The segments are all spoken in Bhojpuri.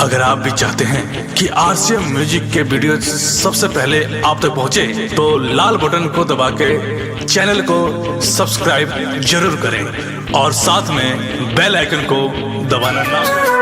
अगर आप भी चाहते हैं कि आरसीएम म्यूजिक के वीडियो सबसे पहले आप तक पहुंचे, तो लाल बटन को दबा के चैनल को सब्सक्राइब जरूर करें और साथ में बेल आइकन को दबाना ना भूलें।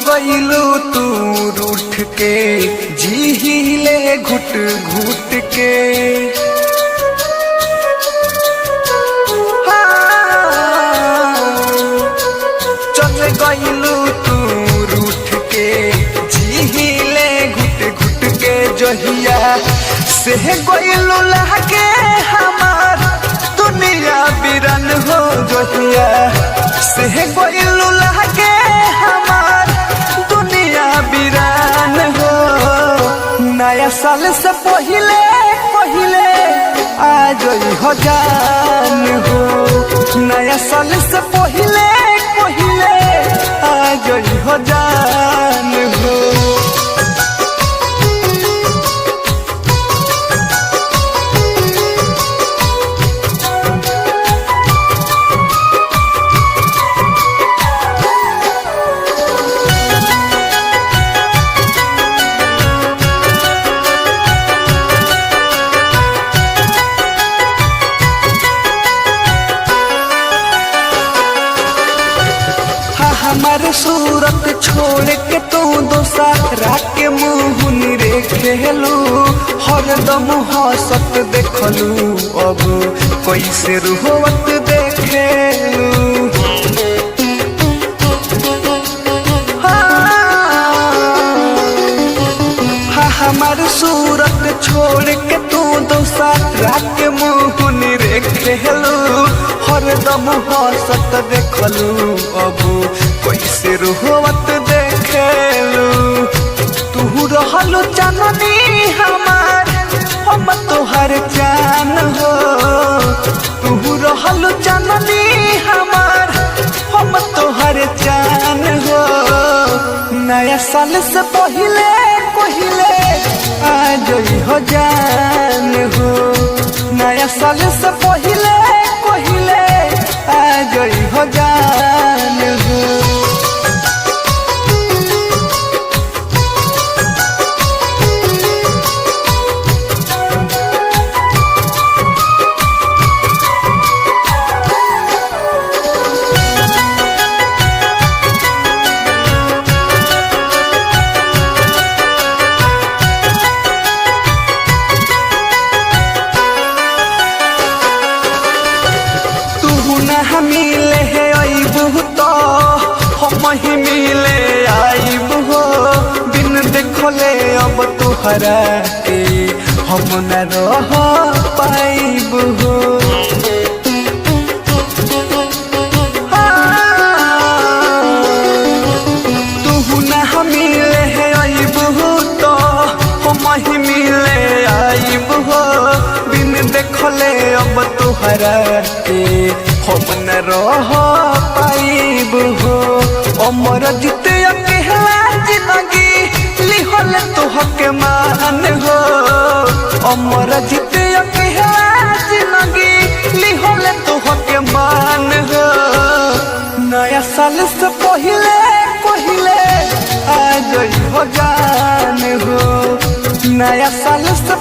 गईलू तू रूठ के झीले घुट घुट के, चल गईलू तू रूठ के झीले घुट घुट के, जहिया से गईलू लहके हमार दुनिया बिरन हो, जहिया से गईलू लहके बिरान हो। नया साल से पहले पहले आज हो जान हो, नया साल से पहले पहले आज हो जान हो। हमारे सूरत छोड़ के तू दोसरा के मुँह रे खेलू, हरदम हंसत देखलू अब कैसे रोवत देखेलू। हमारे सूरत छोड़ के तू दोसरा के मुँह रे खेलू, हरदम हंसत देखलू अब कैसे रोवत देखेलू। तू रहलू जाननी हमार, हम तोहर जान हो। तू रहलू जाननी हमार, हम तोहर जान हो। नया साल से पहले पहले आज हो जान हो, नया साल से पहले पहले आज हो जान हो। मिले है आईबू तो हम ही मिले आईबू हो, बिन देखले अब तुहरा के हम न रह पाईबू हो। तू न मिले है आईबू तो हम ही मिले आईबू हो, बिन देखले अब तुहरा के हम न रह पाईब हो। अमर जीते अकेला जिंदगी लिहल तोहके मान हो, अमर जीते अकेला जिंदगी लिहल तोहके मान हो। नया साल से पहले पहले आज हो जान हो, नया साल से